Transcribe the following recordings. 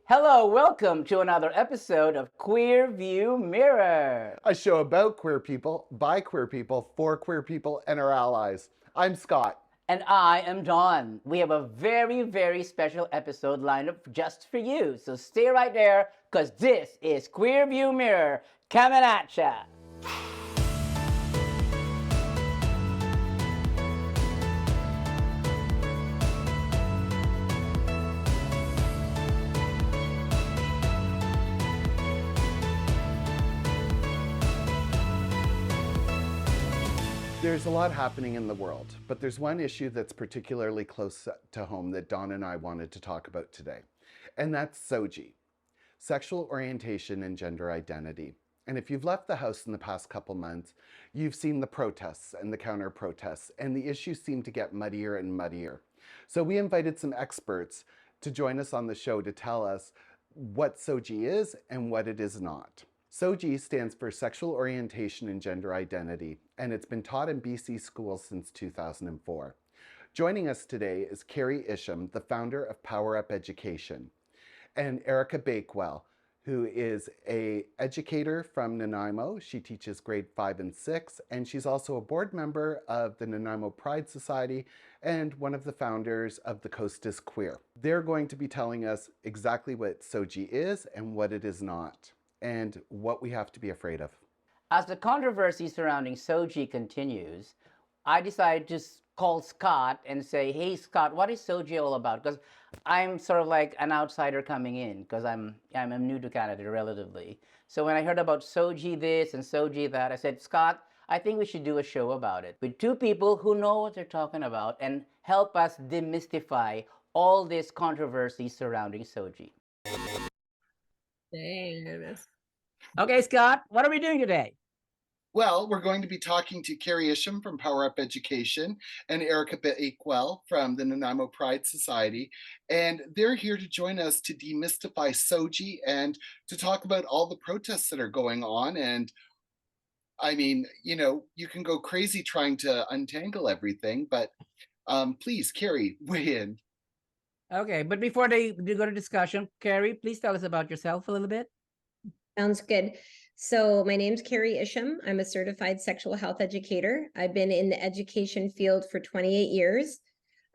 Hello, welcome to another episode of Queer View Mirror. A show about queer people, by queer people, for queer people, and our allies. I'm Scott. And I am Dawn. We have a very special episode lined up just for you. So stay right there, because this is Queer View Mirror coming at ya. There's a lot happening in the world, but there's one issue that's particularly close to home that Dawn and I wanted to talk about today, and that's SOGI, sexual orientation and gender identity. And if you've left the house in the past couple months, you've seen the protests and the counter protests, and the issues seem to get muddier and muddier. So we invited some experts to join us on the show to tell us what SOGI is and what it is not. SOGI stands for Sexual Orientation and Gender Identity, and it's been taught in BC schools since 2004. Joining us today is Carrie Isham, the founder of Power Up Education, and Erica Bakewell, who is an educator from Nanaimo. She teaches grade 5 and 6, and she's also a board member of the Nanaimo Pride Society and one of the founders of The Coast is Queer. They're going to be telling us exactly what SOGI is and what it is not, and what we have to be afraid of. As the controversy surrounding SOGI continues, I decided to call Scott and say, hey, Scott, what is SOGI all about? Because I'm sort of like an outsider coming in, because I'm new to Canada relatively. So when I heard about SOGI this and SOGI that, I said, Scott, I think we should do a show about it with two people who know what they're talking about and help us demystify all this controversy surrounding SOGI. Dang. Okay, Scott, what are we doing today? Well, we're going to be talking to Carrie Isham from Power Up Education and Erica Bakewell from the Nanaimo Pride Society. And they're here to join us to demystify SOGI and to talk about all the protests that are going on. And I mean, you can go crazy trying to untangle everything, but please, Carrie, weigh in. Okay, but before they go to discussion, Carrie, please tell us about yourself a little bit. Sounds good. So my name's Carrie Isham. I'm a certified sexual health educator. I've been in the education field for 28 years.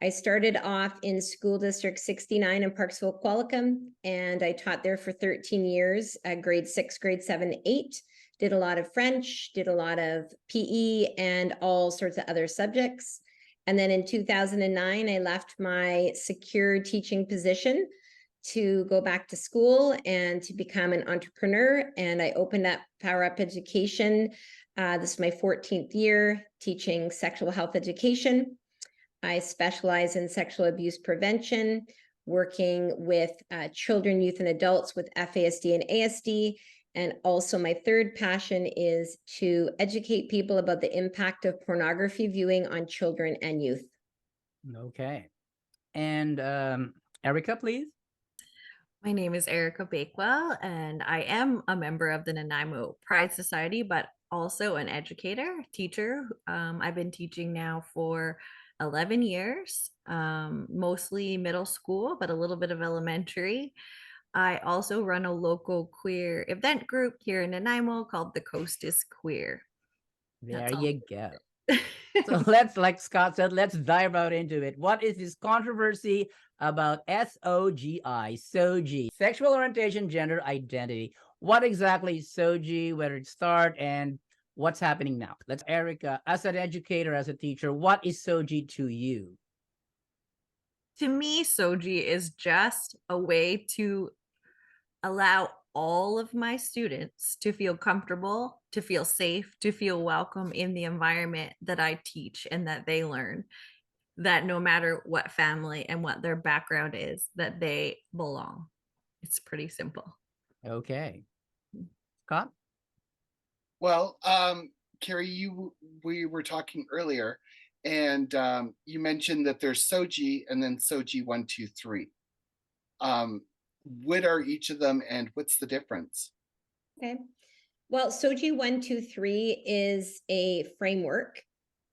I started off in School District 69 in Parksville, Qualicum, and I taught there for 13 years at grade 6, grade 7, 8. Did a lot of French, did a lot of PE, and all sorts of other subjects. And then in 2009, I left my secure teaching position to go back to school and to become an entrepreneur. And I opened up Power Up Education. This is my 14th year teaching sexual health education. I specialize in sexual abuse prevention, working with children, youth, and adults with FASD and ASD. And also my third passion is to educate people about the impact of pornography viewing on children and youth. Okay. And Erica, please. My name is Erica Bakewell, and I am a member of the Nanaimo Pride Society, but also an educator, teacher. I've been teaching now for 11 years, mostly middle school, but a little bit of elementary. I also run a local queer event group here in Nanaimo called The Coast is Queer. There you go. So let's, like Scott said, let's dive out into it. What is this controversy about SOGI, sexual orientation, gender identity? What exactly is SOGI, where it started, and what's happening now? Let's, Erica, as an educator, as a teacher, what is SOGI to you? To me, SOGI is just a way to allow all of my students to feel comfortable, to feel safe, to feel welcome in the environment that I teach and that they learn, that no matter what family and what their background is, that they belong. It's pretty simple. Okay. Scott? Well, Carrie, we were talking earlier, and you mentioned that there's SOGI and then SOGI 1, 2, 3. What are each of them, and what's the difference? Okay. Well, SOGI 1, 2, 3 is a framework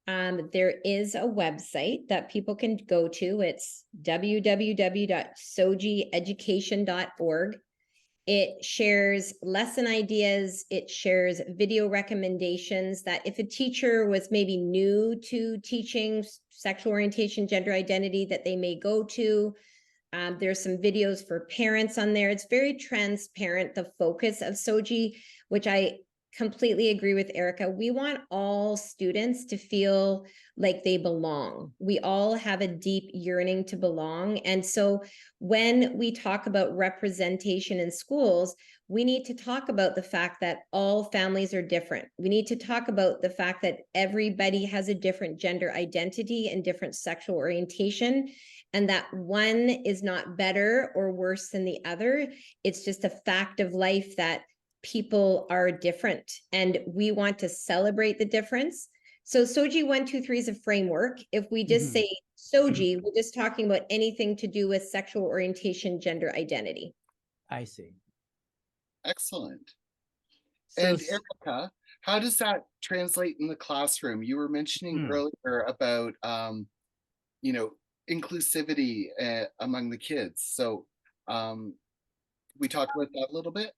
There is a website that people can go to. It's www.sogieeducation.org. It shares lesson ideas. It shares video recommendations that if a teacher was maybe new to teaching sexual orientation, gender identity, that they may go to. There's some videos for parents on there. It's very transparent, the focus of SOGI, which I completely agree with Erica. We want all students to feel like they belong. We all have a deep yearning to belong. And so when we talk about representation in schools, we need to talk about the fact that all families are different. We need to talk about the fact that everybody has a different gender identity and different sexual orientation, and that one is not better or worse than the other. It's just a fact of life that people are different, and we want to celebrate the difference. So SOGI 123 is a framework. If we just say SOGI, we're just talking about anything to do with sexual orientation, gender identity. I see. Excellent. So And Erica, how does that translate in the classroom? You were mentioning earlier about, you know, inclusivity among the kids. So we talked about that a little bit.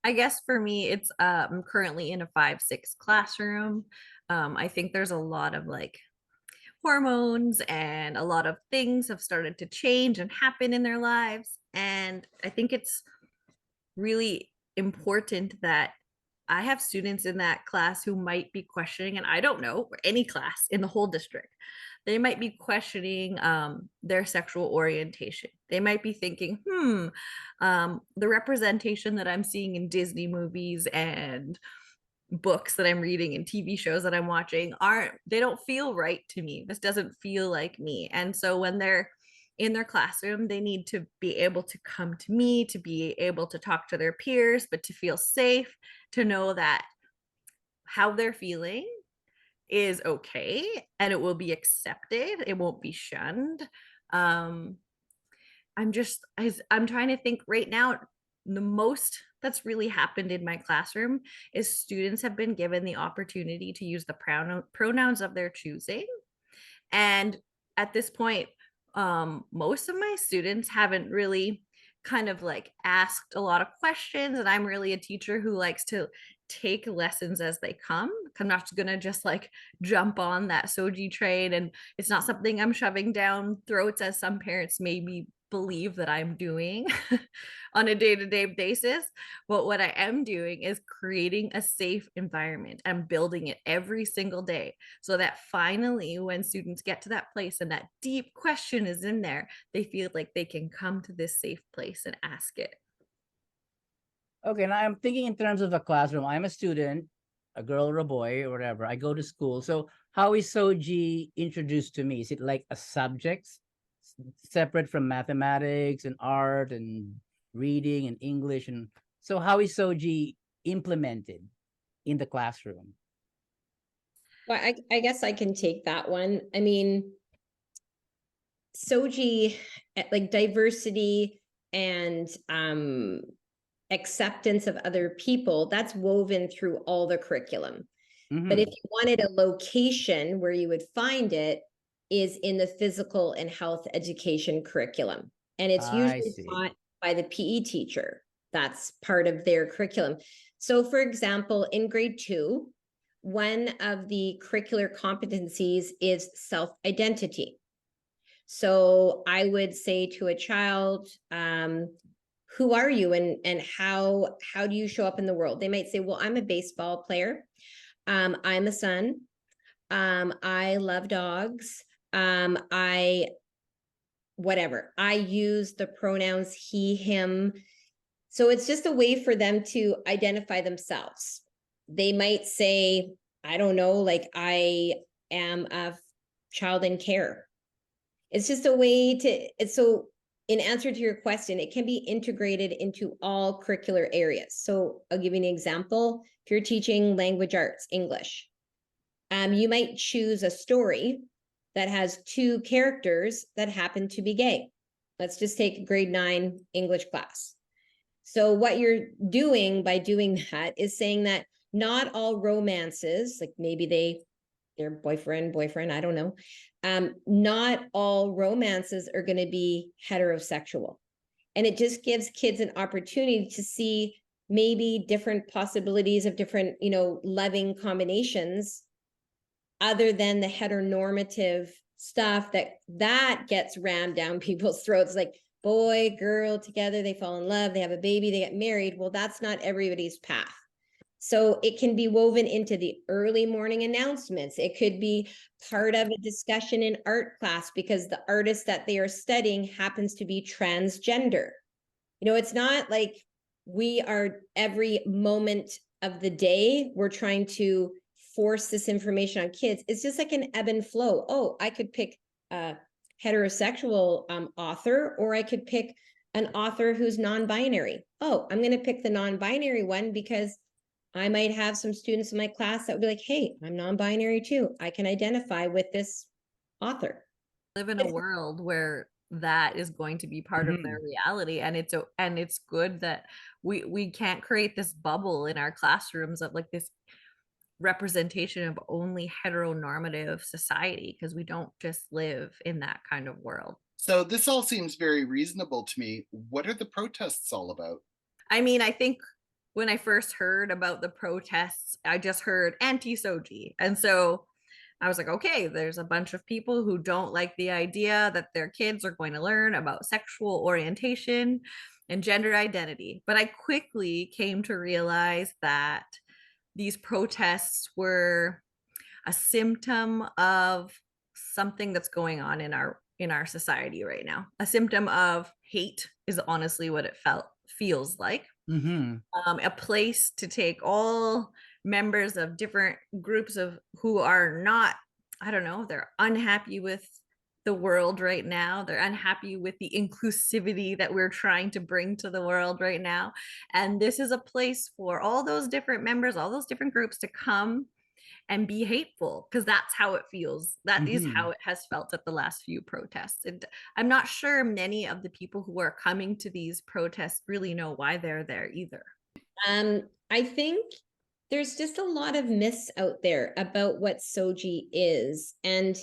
I guess for me, it's I'm currently in a 5-6 classroom. I think there's a lot of like hormones and a lot of things have started to change and happen in their lives. And I think it's really important that I have students in that class who might be questioning, and I don't know, any class in the whole district, they might be questioning their sexual orientation. They might be thinking, the representation that I'm seeing in Disney movies and books that I'm reading and TV shows that I'm watching they don't feel right to me. This doesn't feel like me. And so when they're in their classroom, they need to be able to come to me, to be able to talk to their peers, but to feel safe, to know that how they're feeling is okay and it will be accepted. It won't be shunned. I'm trying to think right now, the most that's really happened in my classroom is students have been given the opportunity to use the pronouns of their choosing. And at this point, most of my students haven't really kind of like asked a lot of questions, and I'm really a teacher who likes to take lessons as they come. I'm not gonna just like jump on that SOGI train, and it's not something I'm shoving down throats as some parents maybe believe that I'm doing on a day-to-day basis. But what I am doing is creating a safe environment. I'm building it every single day so that finally when students get to that place and that deep question is in there, they feel like they can come to this safe place and ask it. Okay, now I'm thinking in terms of a classroom. I'm a student, a girl or a boy or whatever. I go to school. So how is SOGI introduced to me? Is it like a subject separate from mathematics and art and reading and English? And so how is SOGI implemented in the classroom? Well, I guess I can take that one. I mean, SOGI, like diversity and acceptance of other people, that's woven through all the curriculum. But if you wanted a location where you would find it, is in the physical and health education curriculum. And it's usually taught by the PE teacher. That's part of their curriculum. So for example, in grade 2, one of the curricular competencies is self-identity. So I would say to a child, who are you and how do you show up in the world? They might say, well, I'm a baseball player. I'm a son. I love dogs. Whatever. I use the pronouns he, him. So it's just a way for them to identify themselves. They might say, I don't know, like I am a child in care. It's just a way to, so in answer to your question, it can be integrated into all curricular areas. So I'll give you an example. If you're teaching language arts, English, you might choose a story that has 2 characters that happen to be gay. Let's just take a grade 9 English class. So what you're doing by doing that is saying that not all romances, like maybe they their boyfriend, I don't know. Not all romances are going to be heterosexual. And it just gives kids an opportunity to see maybe different possibilities of different, loving combinations other than the heteronormative stuff that gets rammed down people's throats, like boy, girl together, they fall in love, they have a baby, they get married. Well, that's not everybody's path. So it can be woven into the early morning announcements. It could be part of a discussion in art class because the artist that they are studying happens to be transgender. It's not like we are every moment of the day, we're trying to force this information on kids. It's just like an ebb and flow. Oh, I could pick a heterosexual author, or I could pick an author who's non-binary. Oh, I'm going to pick the non-binary one because I might have some students in my class that would be like, hey, I'm non-binary too. I can identify with this author. Live in a world where that is going to be part of their reality, and it's good that we can't create this bubble in our classrooms of like this representation of only heteronormative society, because we don't just live in that kind of world. So this all seems very reasonable to me. What are the protests all about? I mean, I think when I first heard about the protests, I just heard anti-SOGI. And so I was like, okay, there's a bunch of people who don't like the idea that their kids are going to learn about sexual orientation and gender identity. But I quickly came to realize that these protests were a symptom of something that's going on in our society right now. A symptom of hate is honestly what it feels like. A place to take all members of different groups of who are not, I don't know, they're unhappy with the world right now. They're unhappy with the inclusivity that we're trying to bring to the world right now. And this is a place for all those different members, all those different groups to come and be hateful, because that's how it feels. That is how it has felt at the last few protests. And I'm not sure many of the people who are coming to these protests really know why they're there either. I think there's just a lot of myths out there about what SOGI is. And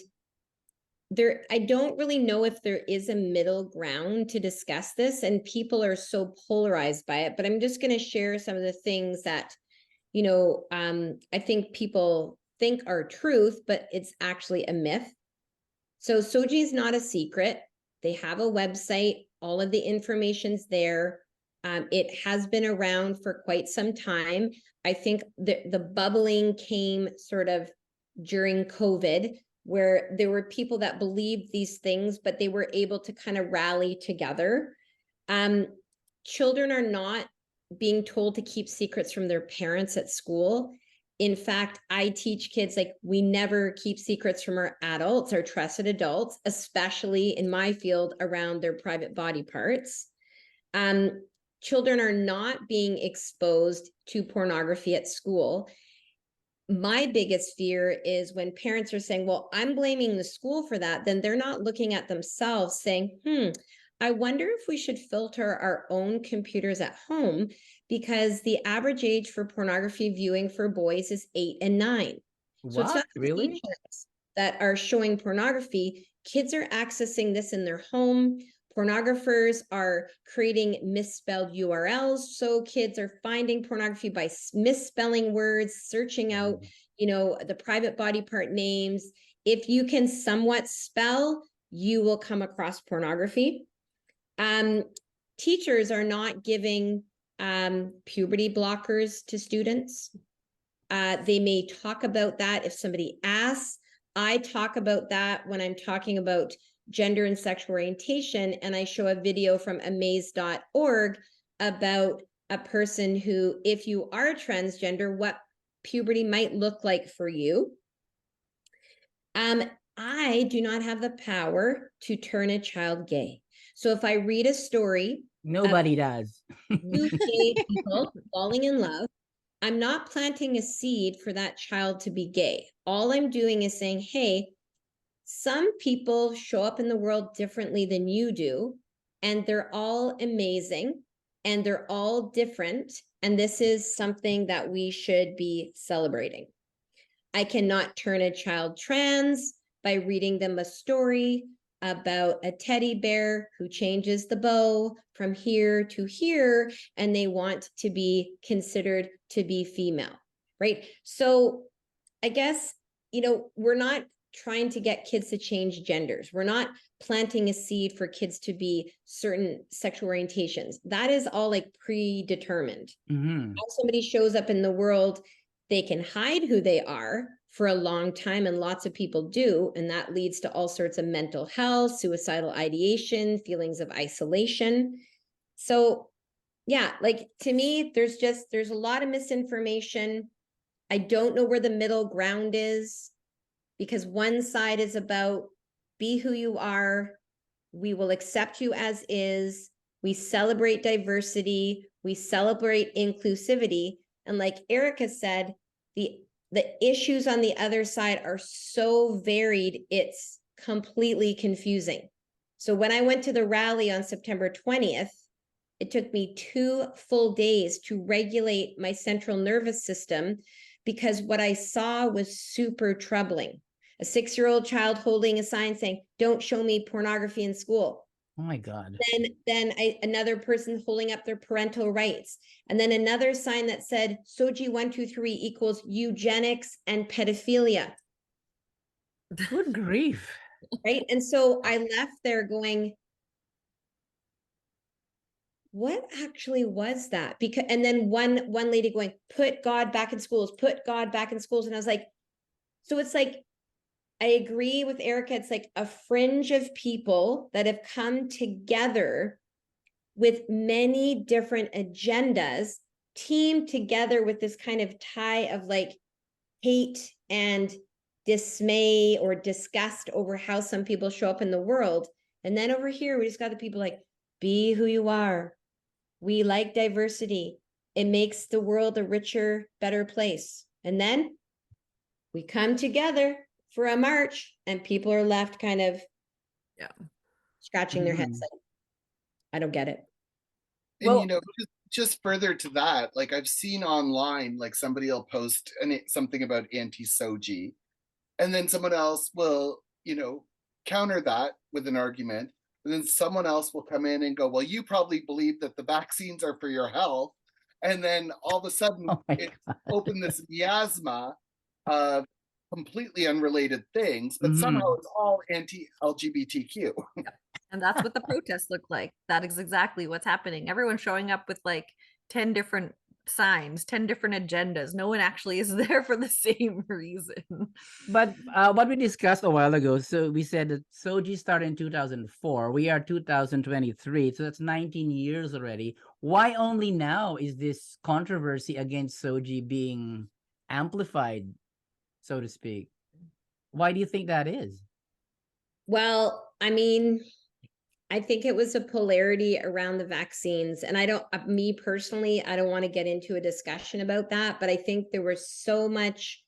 I don't really know if there is a middle ground to discuss this, and people are so polarized by it. But I'm just going to share some of the things that, I think people think are truth, but it's actually a myth. So SOGI is not a secret. They have a website. All of the information's there. It has been around for quite some time. I think the bubbling came sort of during COVID, where there were people that believed these things, but they were able to kind of rally together. Children are not being told to keep secrets from their parents at school. In fact, I teach kids, like, we never keep secrets from our adults, our trusted adults, especially in my field around their private body parts. Children are not being exposed to pornography at school. My biggest fear is when parents are saying, well, I'm blaming the school for that, then they're not looking at themselves saying, I wonder if we should filter our own computers at home, because the average age for pornography viewing for boys is 8 and 9. So it's not really teachers that are showing pornography. Kids are accessing this in their home. Pornographers are creating misspelled URLs. So kids are finding pornography by misspelling words, searching out, the private body part names. If you can somewhat spell, you will come across pornography. Teachers are not giving puberty blockers to students. They may talk about that if somebody asks. I talk about that when I'm talking about gender and sexual orientation, and I show a video from amaze.org about a person who, if you are transgender, what puberty might look like for you. I do not have the power to turn a child gay. So if I read a story, nobody does. two gay people falling in love, I'm not planting a seed for that child to be gay. All I'm doing is saying, hey, some people show up in the world differently than you do, and they're all amazing, and they're all different, and this is something that we should be celebrating. I cannot turn a child trans by reading them a story about a teddy bear who changes the bow from here to here, and they want to be considered to be female, right? So I guess, we're not trying to get kids to change genders. We're not planting a seed for kids to be certain sexual orientations. That is all like predetermined. How somebody shows up in the world, they can hide who they are for a long time, and lots of people do, and that leads to all sorts of mental health, suicidal ideation, feelings of isolation. So yeah, like to me, there's a lot of misinformation. I don't know where the middle ground is, because one side is about be who you are, we will accept you as is, we celebrate diversity, we celebrate inclusivity, and like Erica said, the issues on the other side are so varied, it's completely confusing. So when I went to the rally on September 20th, it took me 2 full days to regulate my central nervous system, because what I saw was super troubling. A 6-year-old child holding a sign saying, "Don't show me pornography in school." Oh my God. Then another person holding up their parental rights. And then another sign that said, SOGI 123 equals eugenics and pedophilia. Good grief. Right. And so I left there going, what actually was that? Because, and then one lady going, put God back in schools, put God back in schools. And I was like, so it's like, I agree with Erica. It's like a fringe of people that have come together with many different agendas, teamed together with this kind of tie of like hate and dismay or disgust over how some people show up in the world. And then over here, we just got the people like, be who you are. We like diversity. It makes the world a richer, better place. And then we come together for a march, and people are left kind of scratching their heads like, I don't get it. And Well, just further to that, like I've seen online, like somebody will post something about anti-SOGI, and then someone else will, counter that with an argument. And then someone else will come in and go, well, you probably believe that the vaccines are for your health. And then all of a sudden oh my it God. opened this miasma of completely unrelated things, but somehow Mhm. it's all anti-LGBTQ. And that's what the protests look like. That is exactly what's happening. Everyone's showing up with like 10 different signs, 10 different agendas. No one actually is there for the same reason. But what we discussed a while ago, so we said that SOGI started in 2004. We are 2023, so that's 19 years already. Why only now is this controversy against SOGI being amplified, so to speak? Why do you think that is? Well, I mean, I think it was a polarity around the vaccines. And me personally, I don't want to get into a discussion about that, but I think there was so much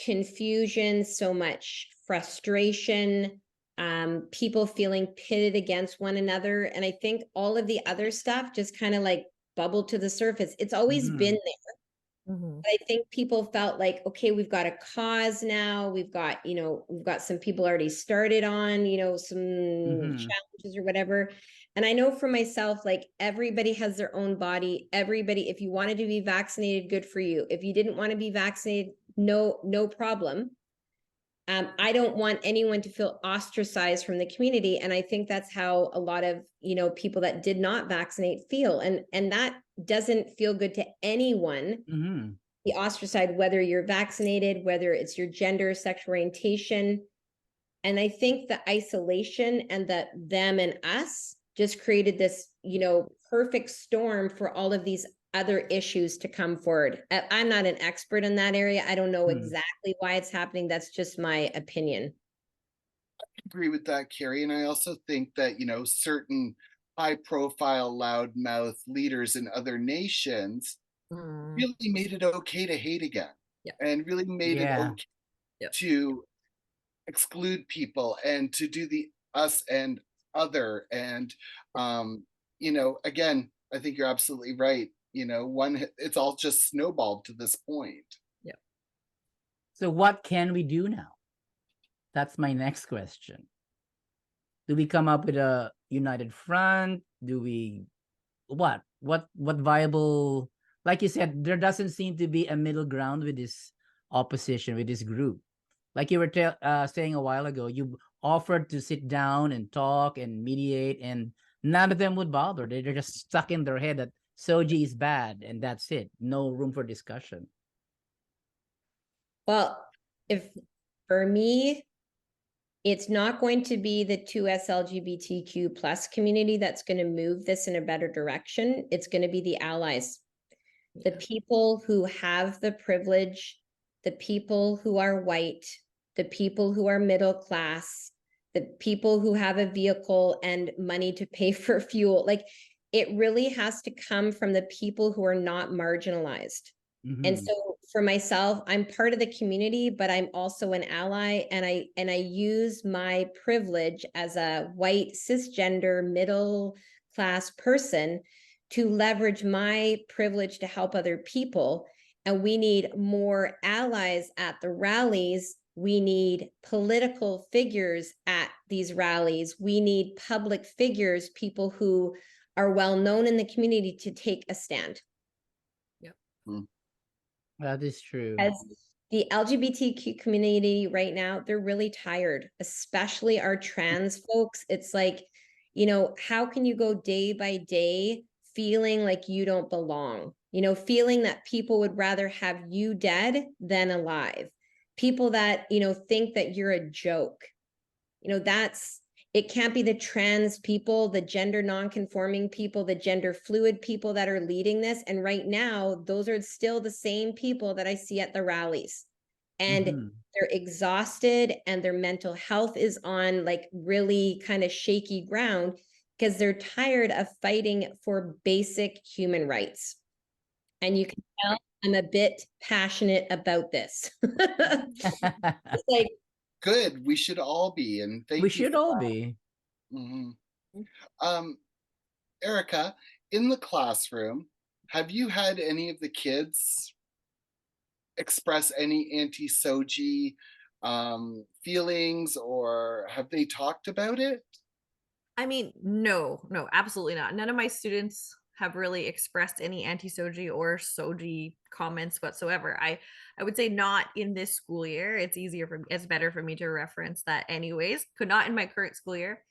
confusion, so much frustration, people feeling pitted against one another. And I think all of the other stuff just kind of like bubbled to the surface. It's always been there. Mhm. I think people felt like, okay, we've got a cause now. We've got some people already started on, some challenges or whatever. And I know for myself, like everybody has their own body. Everybody, if you wanted to be vaccinated, good for you. If you didn't want to be vaccinated, no problem. I don't want anyone to feel ostracized from the community. And I think that's how a lot of, people that did not vaccinate feel. And that doesn't feel good to anyone. Be ostracized, whether you're vaccinated, whether it's your gender, sexual orientation. And I think the isolation and the them and us just created this, perfect storm for all of these other issues to come forward. I'm not an expert in that area. I don't know exactly why it's happening. That's just my opinion. Agree with that, Carrie. And I also think that, certain high profile, loudmouth leaders in other nations really made it okay to hate again. Yeah. And really made it Yeah. okay to exclude people and to do the us and other. And, again, I think you're absolutely right. it's all just snowballed to this point. Yep. So what can we do now? That's my next question. Do we come up with a united front? Do we what viable, like you said, there doesn't seem to be a middle ground with this opposition, with this group. Like you were saying a while ago, you offered to sit down and talk and mediate, and none of them would bother. They're just stuck in their head that SOGI is bad, and that's it. No room for discussion. Well, if for me, it's not going to be the 2S LGBTQ plus community that's going to move this in a better direction. It's going to be the allies, the people who have the privilege, the people who are white, the people who are middle class, the people who have a vehicle and money to pay for fuel. Like, it really has to come from the people who are not marginalized. And so for myself, I'm part of the community, but I'm also an ally, and I use my privilege as a white cisgender middle class person to leverage my privilege to help other people. And we need more allies at the rallies. We need political figures at these rallies. We need public figures, people who are well known in the community, to take a stand. Yep. That is true. As the LGBTQ community right now, they're really tired, especially our trans folks. It's like, how can you go day by day feeling like you don't belong? Feeling that people would rather have you dead than alive. People that, think that you're a joke. It can't be the trans people, the gender non-conforming people, the gender fluid people that are leading this. And right now, those are still the same people that I see at the rallies. And they're exhausted, and their mental health is on like really kind of shaky ground, because they're tired of fighting for basic human rights. And you can tell I'm a bit passionate about this. It's like, Good. We should all be, and thank we you. should for all that. be. Erica, in the classroom, have you had any of the kids express any anti-SOGI feelings, or have they talked about it? I mean, no, absolutely not. None of my students have really expressed any anti-SOGI or SOGI comments whatsoever. I would say not in this school year. It's better for me to reference that anyways. Could not in my current school year.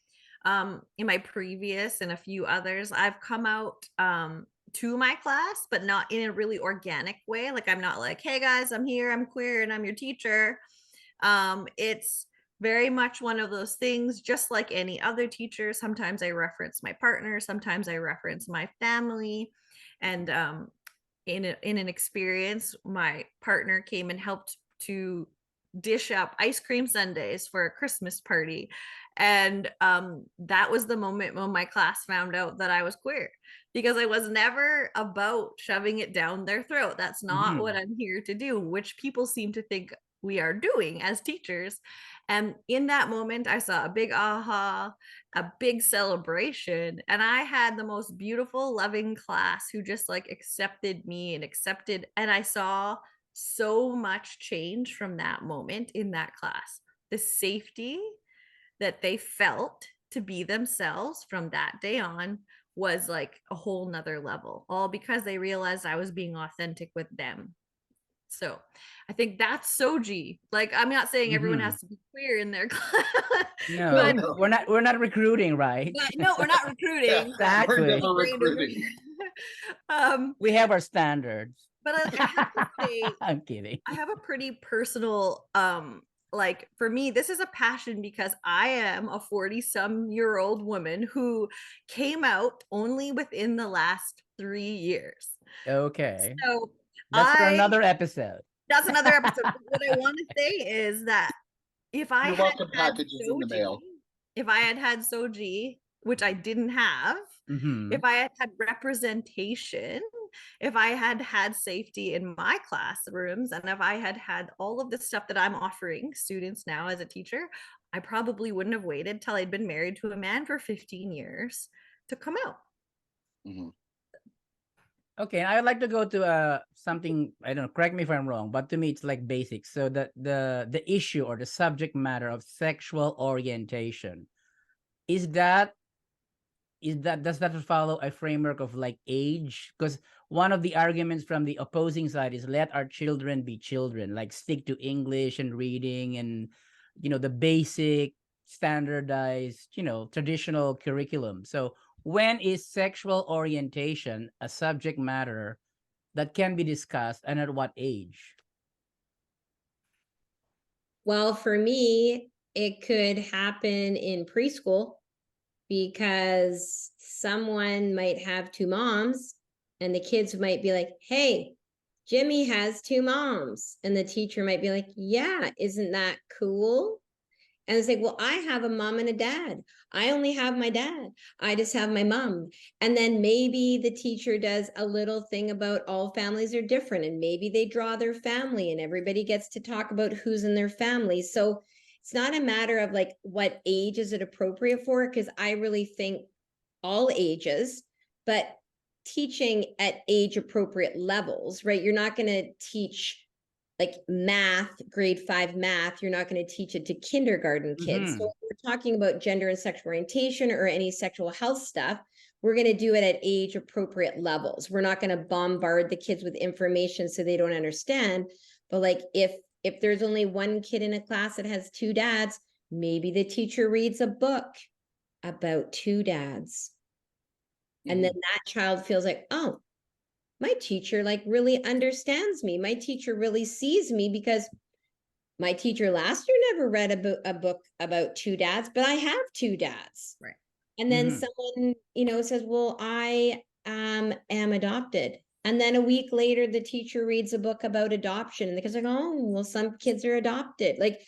In my previous and a few others, I've come out to my class, but not in a really organic way. Like, I'm not like, hey guys, I'm here, I'm queer, and I'm your teacher. It's very much one of those things, just like any other teacher. Sometimes I reference my partner, sometimes I reference my family. And in an experience, my partner came and helped to dish up ice cream sundaes for a Christmas party. And that was the moment when my class found out that I was queer, because I was never about shoving it down their throat. That's not what I'm here to do, which people seem to think we are doing as teachers. And in that moment, I saw a big aha, a big celebration. And I had the most beautiful, loving class who just like accepted me and I saw so much change from that moment in that class. The safety that they felt to be themselves from that day on was like a whole nother level, all because they realized I was being authentic with them. So I think that's SOGI. Like, I'm not saying everyone has to be queer in their class. No, No. we're not recruiting, right? No, we're not recruiting. Exactly. We're never recruiting. We have our standards. But I have to say, I'm kidding. I have a pretty personal, like, for me, this is a passion because I am a 40-some-year-old woman who came out only within the last 3 years. Okay. So That's for another episode. That's another episode. What I want to say is that if I Your had welcome had packages in the mail. if I had SOGI, which I didn't have, if I had had representation, if I had had safety in my classrooms, and if I had had all of the stuff that I'm offering students now as a teacher, I probably wouldn't have waited till I'd been married to a man for 15 years to come out. Okay, I would like to go to something, I don't know, correct me if I'm wrong, but to me it's like basics. So the issue or the subject matter of sexual orientation, is that does that follow a framework of like age? Because one of the arguments from the opposing side is let our children be children, like stick to English and reading and the basic standardized, traditional curriculum. So when is sexual orientation a subject matter that can be discussed and at what age? Well, for me, it could happen in preschool because someone might have two moms and the kids might be like, hey, Jimmy has two moms. And the teacher might be like, yeah, isn't that cool? And it's like, well, I have a mom and a dad. I only have my dad. I just have my mom. And then maybe the teacher does a little thing about all families are different. And maybe they draw their family and everybody gets to talk about who's in their family. So it's not a matter of like what age is it appropriate for, because I really think all ages, but teaching at age appropriate levels, right? You're not going to teach like math, grade 5 math, you're not going to teach it to kindergarten kids. So if we're talking about gender and sexual orientation or any sexual health stuff, we're going to do it at age appropriate levels. We're not going to bombard the kids with information so they don't understand. But like if there's only one kid in a class that has two dads, maybe the teacher reads a book about two dads. And then that child feels like, oh, my teacher like really understands me. My teacher really sees me, because my teacher last year never read a book about two dads, but I have two dads. Right. And then someone, says, well, I am adopted. And then a week later, the teacher reads a book about adoption. And the kids are like, oh, well, some kids are adopted. Like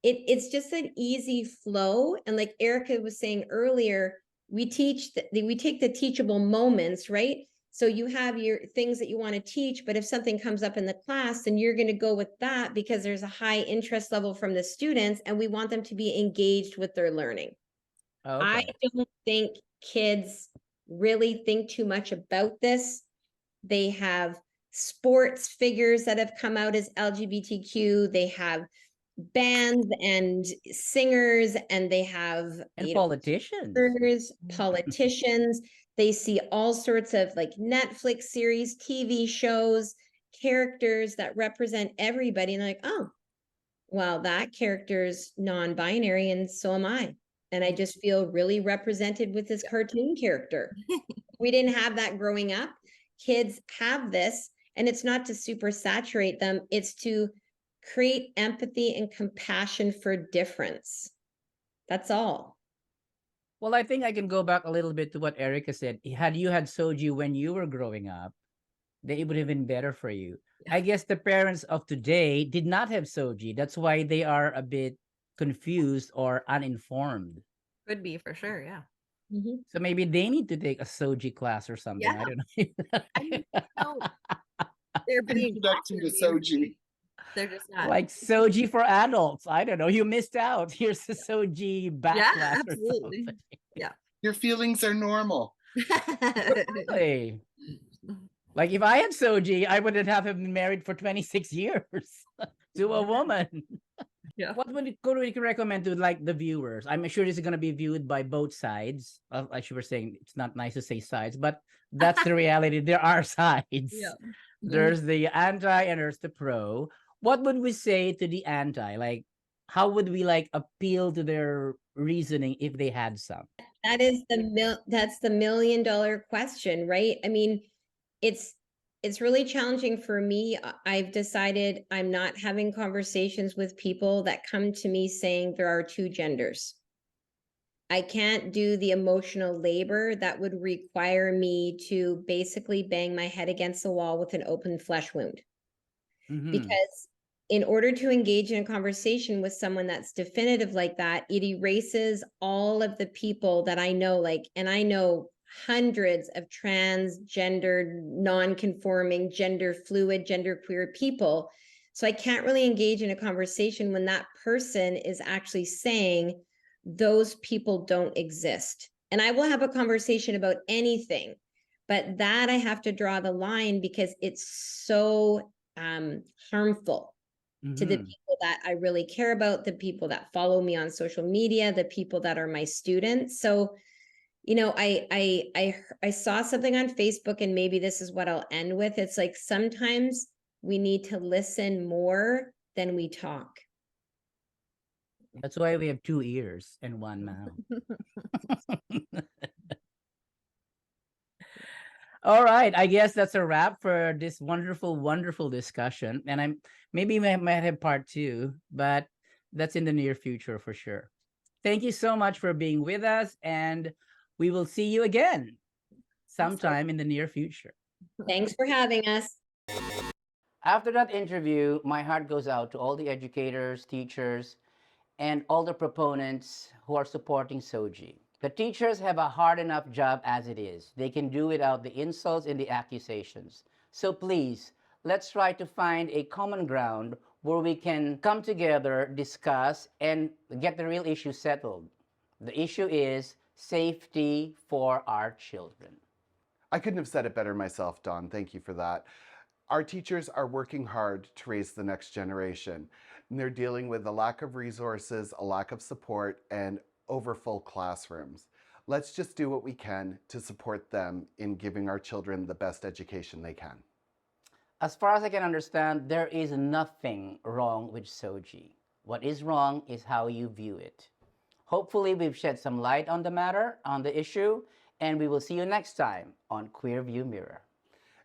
it's just an easy flow. And like Erica was saying earlier, we take the teachable moments, right? So you have your things that you want to teach, but if something comes up in the class, then you're going to go with that because there's a high interest level from the students and we want them to be engaged with their learning. I don't think kids really think too much about this. They have sports figures that have come out as LGBTQ. They have bands and singers, and they have politicians. Politicians. They see all sorts of like Netflix series, TV shows, characters that represent everybody, and they're like, oh, well, that character's non-binary, and so am I. And I just feel really represented with this cartoon character. We didn't have that growing up. Kids have this, and it's not to super saturate them, it's to create empathy and compassion for difference. That's all. Well, I think I can go back a little bit to what Erica said. Had you had SOGI when you were growing up, then it would have been better for you. Yeah. I guess the parents of today did not have SOGI. That's why they are a bit confused or uninformed. Could be, for sure, yeah. So maybe they need to take a SOGI class or something. Yeah. I don't know. I mean, they're being introduction to SOGI. They're just not like SOGI for adults. I don't know. You missed out. Here's the SOGI back yeah, class absolutely. Or something. Yeah. Your feelings are normal. Really? Like if I had SOGI, I wouldn't have been married for 26 years to a woman. Yeah. What would you recommend to like the viewers? I'm sure this is going to be viewed by both sides. Like you were saying, it's not nice to say sides, but that's the reality. There are sides. Yeah. There's the anti and there's the pro. What would we say to the anti? Like, how would we like appeal to their reasoning if they had some? That's the $1 million question, right? I mean, it's really challenging for me. I've decided I'm not having conversations with people that come to me saying there are two genders. I can't do the emotional labor that would require me to basically bang my head against the wall with an open flesh wound. Because in order to engage in a conversation with someone that's definitive like that, it erases all of the people that I know, and I know hundreds of transgender, non-conforming, gender fluid, gender queer people. So I can't really engage in a conversation when that person is actually saying those people don't exist. And I will have a conversation about anything, But that I have to draw the line because it's so harmful to the Mhm. people that I really care about, the people that follow me on social media, the people that are my students. So, you know, I saw something on Facebook, and maybe this is what I'll end with. It's like sometimes we need to listen more than we talk. That's why we have 2 ears and one mouth. All right, I guess that's a wrap for this wonderful, wonderful discussion. And I'm maybe we might have part two, but that's in the near future for sure. Thank you so much for being with us, and we will see you again sometime in the near future. Thanks for having us. After that interview, my heart goes out to all the educators, teachers, and all the proponents who are supporting SOGI. The teachers have a hard enough job as it is. They can do without the insults and the accusations. So please, let's try to find a common ground where we can come together, discuss, and get the real issue settled. The issue is safety for our children. I couldn't have said it better myself, Don. Thank you for that. Our teachers are working hard to raise the next generation, and they're dealing with a lack of resources, a lack of support, and overfull classrooms. Let's just do what we can to support them in giving our children the best education they can. As far as I can understand, there is nothing wrong with SOGI. What is wrong is how you view it. Hopefully, we've shed some light on the matter, on the issue, and we will see you next time on Queer View Mirror.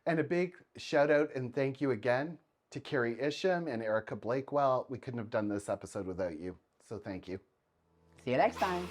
And a big shout out and thank you again to Carrie Isham and Erica Blakewell. We couldn't have done this episode without you, so thank you. See you next time.